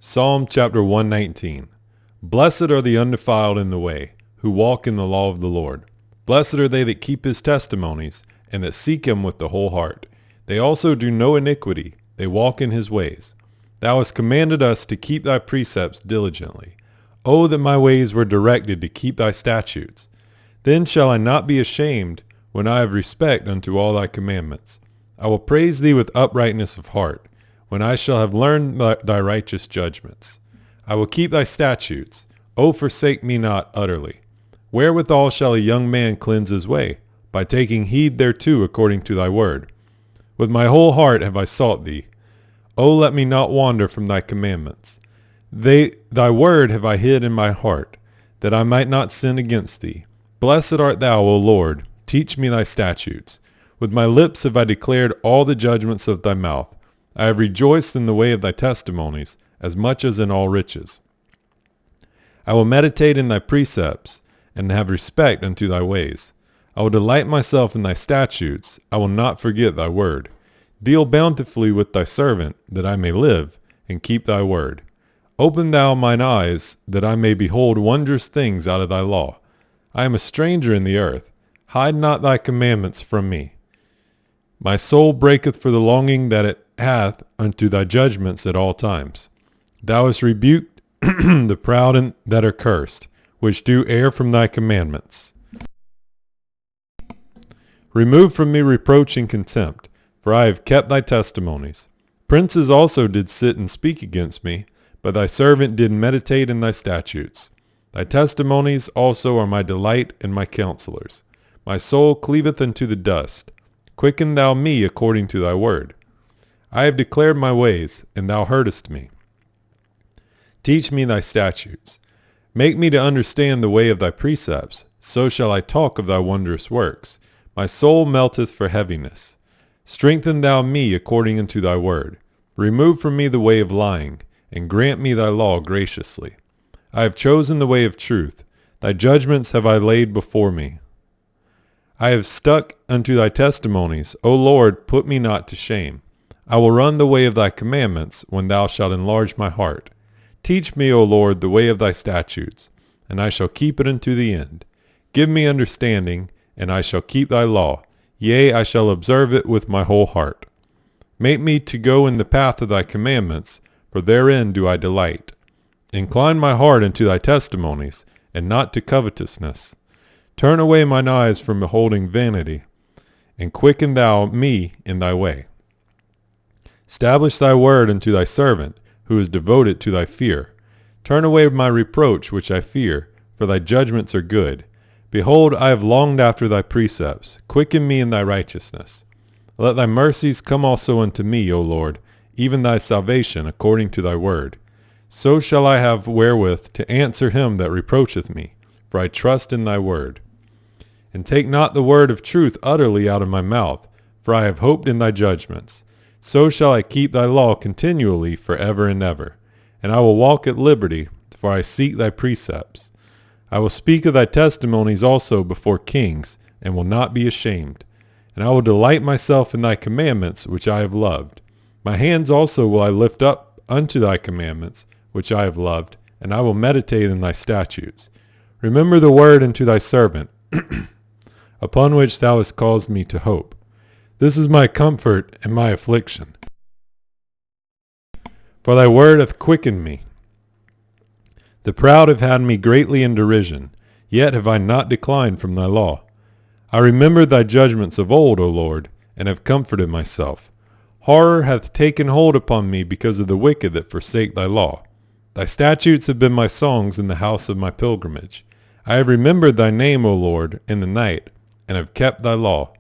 Psalm chapter 119. Blessed are the undefiled in the way, who walk in the law of the Lord. Blessed are they that keep his testimonies, and that seek him with the whole heart. They also do no iniquity, they walk in his ways. Thou hast commanded us to keep thy precepts diligently. O that my ways were directed to keep thy statutes. Then shall I not be ashamed, when I have respect unto all thy commandments. I will praise thee with uprightness of heart, when I shall have learned thy righteous judgments. I will keep thy statutes. O forsake me not utterly. Wherewithal shall a young man cleanse his way? By taking heed thereto according to thy word. With my whole heart have I sought thee. O let me not wander from thy commandments. Thy word have I hid in my heart, that I might not sin against thee. Blessed art thou, O Lord. Teach me thy statutes. With my lips have I declared all the judgments of thy mouth. I have rejoiced in the way of thy testimonies, as much as in all riches. I will meditate in thy precepts, and have respect unto thy ways. I will delight myself in thy statutes. I will not forget thy word. Deal bountifully with thy servant, that I may live, and keep thy word. Open thou mine eyes, that I may behold wondrous things out of thy law. I am a stranger in the earth. Hide not thy commandments from me. My soul breaketh for the longing that it hath unto thy judgments at all times. Thou hast rebuked the proud and that are cursed, which do err from thy commandments. Remove from me reproach and contempt, for I have kept thy testimonies. Princes also did sit and speak against me, but thy servant did meditate in thy statutes. Thy testimonies also are my delight and my counselors. My soul cleaveth unto the dust. Quicken thou me according to thy word. I have declared my ways, and thou heardest me. Teach me thy statutes. Make me to understand the way of thy precepts, so shall I talk of thy wondrous works. My soul melteth for heaviness. Strengthen thou me according unto thy word. Remove from me the way of lying, and grant me thy law graciously. I have chosen the way of truth. Thy judgments have I laid before me. I have stuck unto thy testimonies. O Lord, put me not to shame. I will run the way of thy commandments, when thou shalt enlarge my heart. Teach me, O Lord, the way of thy statutes, and I shall keep it unto the end. Give me understanding, and I shall keep thy law. Yea, I shall observe it with my whole heart. Make me to go in the path of thy commandments, for therein do I delight. Incline my heart unto thy testimonies, and not to covetousness. Turn away mine eyes from beholding vanity, and quicken thou me in thy way. Establish thy word unto thy servant, who is devoted to thy fear. Turn away my reproach which I fear, for thy judgments are good. Behold, I have longed after thy precepts. Quicken me in thy righteousness. Let thy mercies come also unto me, O Lord, even thy salvation according to thy word. So shall I have wherewith to answer him that reproacheth me, for I trust in thy word. And take not the word of truth utterly out of my mouth, for I have hoped in thy judgments. So shall I keep thy law continually forever and ever. And I will walk at liberty, for I seek thy precepts. I will speak of thy testimonies also before kings, and will not be ashamed. And I will delight myself in thy commandments, which I have loved. My hands also will I lift up unto thy commandments, which I have loved, and I will meditate in thy statutes. Remember the word unto thy servant, upon which thou hast caused me to hope. This is my comfort and my affliction. For thy word hath quickened me. The proud have had me greatly in derision, yet have I not declined from thy law. I remembered thy judgments of old, O Lord, and have comforted myself. Horror hath taken hold upon me because of the wicked that forsake thy law. Thy statutes have been my songs in the house of my pilgrimage. I have remembered thy name, O Lord, in the night, and have kept thy law.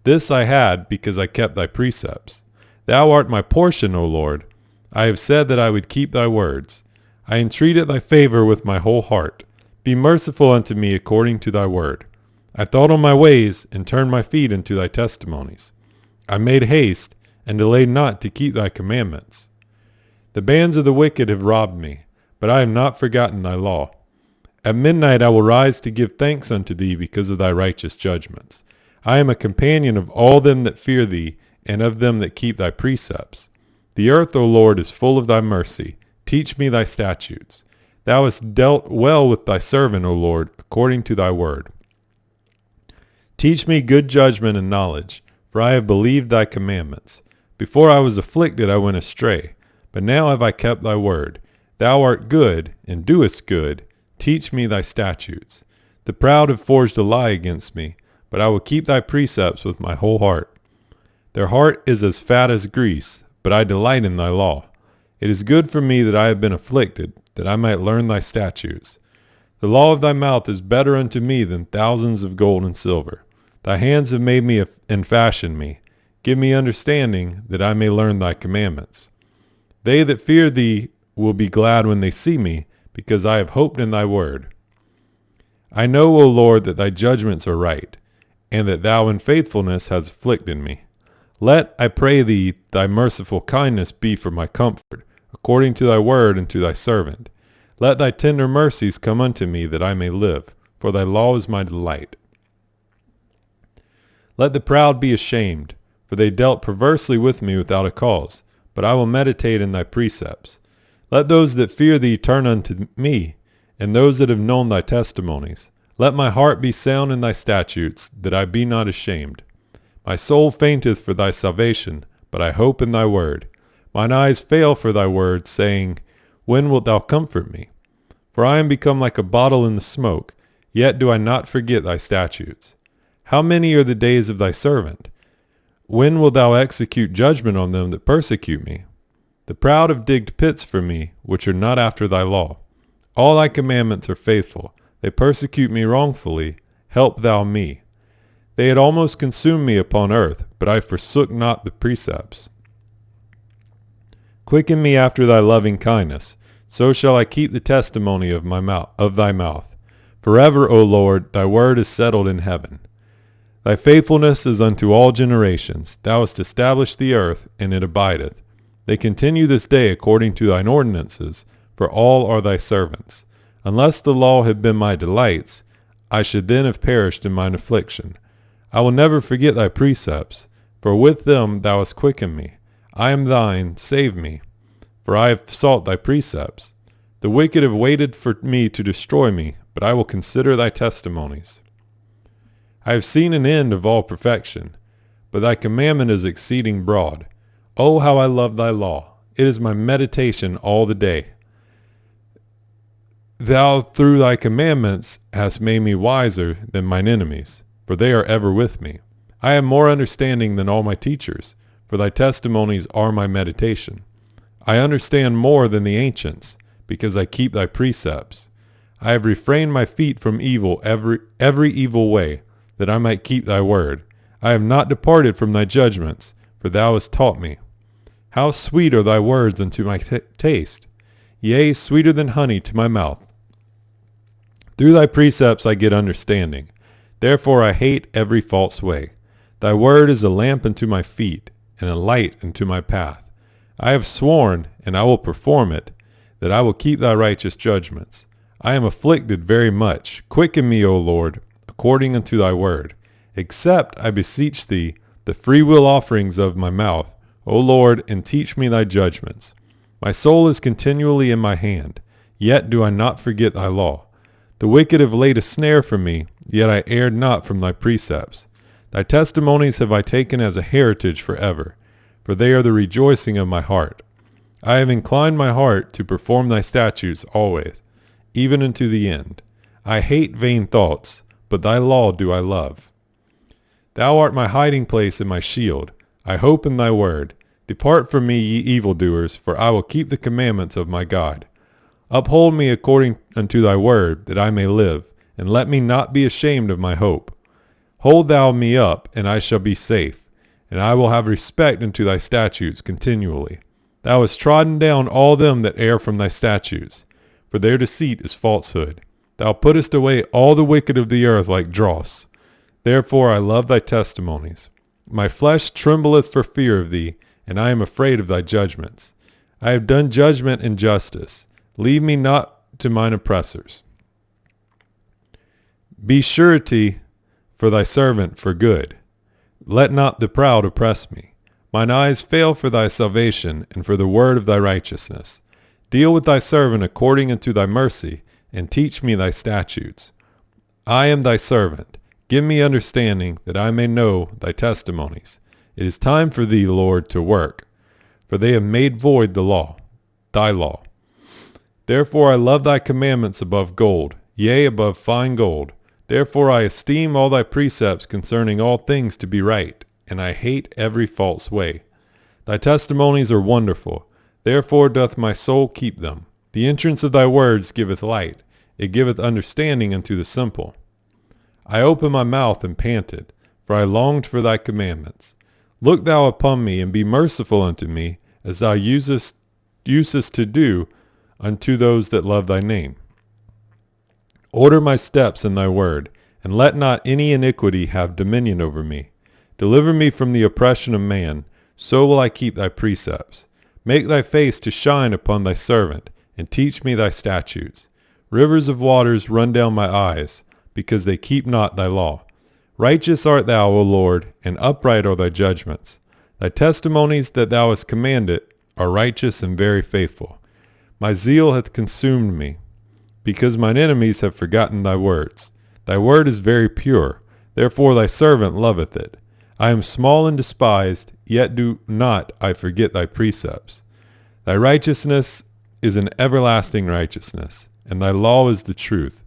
This I had because I kept thy precepts. Thou art my portion, O Lord. I have said that I would keep thy words. I entreated thy favor with my whole heart. Be merciful unto me according to thy word. I thought on my ways, and turned my feet into thy testimonies. I made haste, and delayed not to keep thy commandments. The bands of the wicked have robbed me, but I have not forgotten thy law. At midnight I will rise to give thanks unto thee because of thy righteous judgments. I am a companion of all them that fear thee, and of them that keep thy precepts. The earth, O Lord, is full of thy mercy. teach me thy statutes. Thou hast dealt well with thy servant, O Lord, according to thy word. Teach me good judgment and knowledge, for I have believed thy commandments. Before I was afflicted I went astray, but now have I kept thy word. Thou art good, and doest good. Teach me thy statutes. The proud have forged a lie against me, but I will keep thy precepts with my whole heart. Their heart is as fat as grease, but I delight in thy law. It is good for me that I have been afflicted, that I might learn thy statutes. The law of thy mouth is better unto me than thousands of gold and silver. Thy hands have made me and fashioned me. Give me understanding, that I may learn thy commandments. They that fear thee will be glad when they see me, because I have hoped in thy word. I know, O Lord, that thy judgments are right, and that thou in faithfulness hast afflicted me. Let, I pray thee, thy merciful kindness be for my comfort, according to thy word and to thy servant. Let thy tender mercies come unto me, that I may live, for thy law is my delight. Let the proud be ashamed, for they dealt perversely with me without a cause, but I will meditate in thy precepts. Let those that fear thee turn unto me, and those that have known thy testimonies. Let my heart be sound in thy statutes, that I be not ashamed. My soul fainteth for thy salvation, but I hope in thy word. Mine eyes fail for thy word, saying, When wilt thou comfort me? For I am become like a bottle in the smoke, yet do I not forget thy statutes. How many are the days of thy servant? When wilt thou execute judgment on them that persecute me? The proud have digged pits for me, which are not after thy law. All thy commandments are faithful. They persecute me wrongfully. Help thou me. They had almost consumed me upon earth, but I forsook not the precepts. Quicken me after thy loving kindness, so shall I keep the testimony of thy mouth. Forever, O Lord, thy word is settled in heaven. Thy faithfulness is unto all generations. Thou hast established the earth, and it abideth. They continue this day according to thine ordinances, for all are thy servants. Unless the law had been my delights, I should then have perished in mine affliction. I will never forget thy precepts, for with them thou hast quickened me. I am thine, save me, for I have sought thy precepts. The wicked have waited for me to destroy me, but I will consider thy testimonies. I have seen an end of all perfection, but thy commandment is exceeding broad. Oh, how I love thy law! It is my meditation all the day. Thou through thy commandments hast made me wiser than mine enemies, for they are ever with me. I have more understanding than all my teachers, for thy testimonies are my meditation. I understand more than the ancients, because I keep thy precepts. I have refrained my feet from evil, every evil way, that I might keep thy word. I have not departed from thy judgments, for thou hast taught me. How sweet are thy words unto my taste, yea, sweeter than honey to my mouth. Through thy precepts I get understanding. Therefore I hate every false way. Thy word is a lamp unto my feet, and a light unto my path. I have sworn, and I will perform it, that I will keep thy righteous judgments. I am afflicted very much. Quicken me, O Lord, according unto thy word. Accept, I beseech thee, the freewill offerings of my mouth, O Lord, and teach me thy judgments. My soul is continually in my hand, yet do I not forget thy law. The wicked have laid a snare for me, yet I erred not from thy precepts. Thy testimonies have I taken as a heritage forever, for they are the rejoicing of my heart. I have inclined my heart to perform thy statutes always, even unto the end. I hate vain thoughts, but thy law do I love. Thou art my hiding place and my shield. I hope in thy word. Depart from me, ye evildoers, for I will keep the commandments of my God. Uphold me according unto thy word, that I may live, and let me not be ashamed of my hope. Hold thou me up, and I shall be safe, and I will have respect unto thy statutes continually. Thou hast trodden down all them that err from thy statutes, for their deceit is falsehood. Thou puttest away all the wicked of the earth like dross. Therefore I love thy testimonies. My flesh trembleth for fear of thee, and I am afraid of thy judgments. I have done judgment and justice. Leave me not to mine oppressors. Be surety for thy servant for good. Let not the proud oppress me. Mine eyes fail for thy salvation and for the word of thy righteousness. Deal with thy servant according unto thy mercy, and teach me thy statutes. I am thy servant. Give me understanding, that I may know thy testimonies. It is time for thee, Lord, to work, for they have made void the law, thy law. Therefore I love thy commandments above gold, yea, above fine gold. Therefore I esteem all thy precepts concerning all things to be right, and I hate every false way. Thy testimonies are wonderful, therefore doth my soul keep them. The entrance of thy words giveth light, it giveth understanding unto the simple. I opened my mouth and panted, for I longed for thy commandments. Look thou upon me, and be merciful unto me, as thou usest to do unto those that love thy name. Order my steps in thy word, and let not any iniquity have dominion over me. Deliver me from the oppression of man, so will I keep thy precepts. Make thy face to shine upon thy servant, and teach me thy statutes. Rivers of waters run down my eyes, because they keep not thy law. Righteous art thou, O Lord, and upright are thy judgments. Thy testimonies that thou hast commanded are righteous and very faithful. My zeal hath consumed me, because mine enemies have forgotten thy words. Thy word is very pure, therefore thy servant loveth it. I am small and despised, yet do not I forget thy precepts. Thy righteousness is an everlasting righteousness, and thy law is the truth.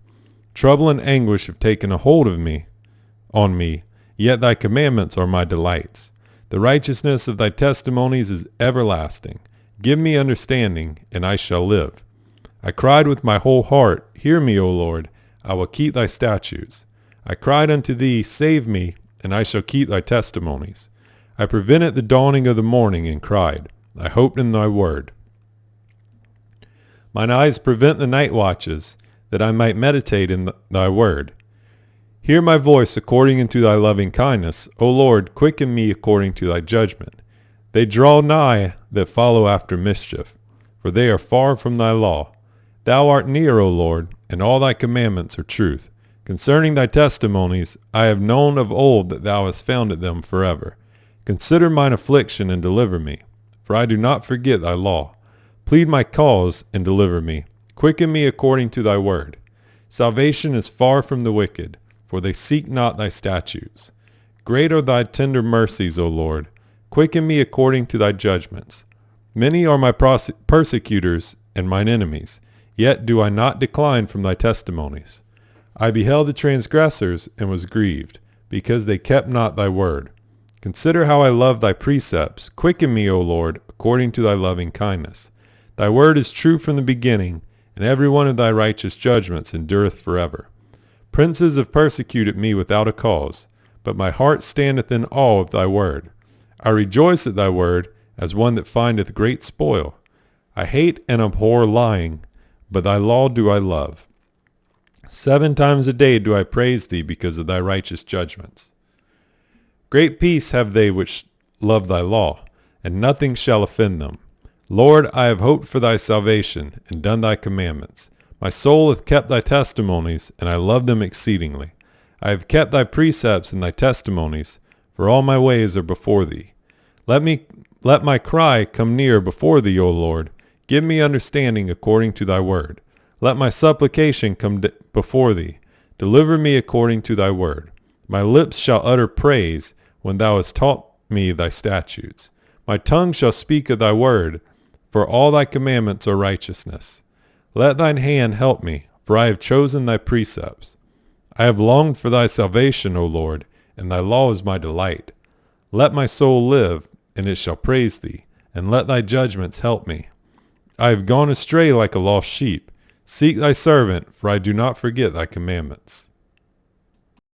Trouble and anguish have taken a hold of me, yet thy commandments are my delights. The righteousness of thy testimonies is everlasting. Give me understanding, and I shall live. I cried with my whole heart, Hear me, O Lord, I will keep thy statutes. I cried unto thee, Save me, and I shall keep thy testimonies. I prevented the dawning of the morning, and cried, I hoped in thy word. Mine eyes prevent the night watches, that I might meditate in thy word. Hear my voice according unto thy loving kindness. O Lord, quicken me according to thy judgment. They draw nigh that follow after mischief, for they are far from thy law. Thou art near, O Lord, and all thy commandments are truth. Concerning thy testimonies, I have known of old that thou hast founded them forever. Consider mine affliction and deliver me, for I do not forget thy law. Plead my cause and deliver me. Quicken me according to thy word. Salvation is far from the wicked, for they seek not thy statutes. Great are thy tender mercies, O Lord. Quicken me according to thy judgments. Many are my persecutors and mine enemies, yet do I not decline from thy testimonies. I beheld the transgressors and was grieved, because they kept not thy word. Consider how I love thy precepts. Quicken me, O Lord, according to thy loving kindness. Thy word is true from the beginning, and every one of thy righteous judgments endureth forever. Princes have persecuted me without a cause, but my heart standeth in awe of thy word. I rejoice at thy word, as one that findeth great spoil. I hate and abhor lying, but thy law do I love. 7 times a day do I praise thee because of thy righteous judgments. Great peace have they which love thy law, and nothing shall offend them. Lord, I have hoped for thy salvation, and done thy commandments. My soul hath kept thy testimonies, and I love them exceedingly. I have kept thy precepts and thy testimonies, for all my ways are before thee. Let my cry come near before thee, O Lord. Give me understanding according to thy word. Let my supplication come before thee. Deliver me according to thy word. My lips shall utter praise when thou hast taught me thy statutes. My tongue shall speak of thy word, for all thy commandments are righteousness. Let thine hand help me, for I have chosen thy precepts. I have longed for thy salvation, O Lord, and thy law is my delight. Let my soul live, and it shall praise thee, and let thy judgments help me. I have gone astray like a lost sheep. Seek thy servant, for I do not forget thy commandments.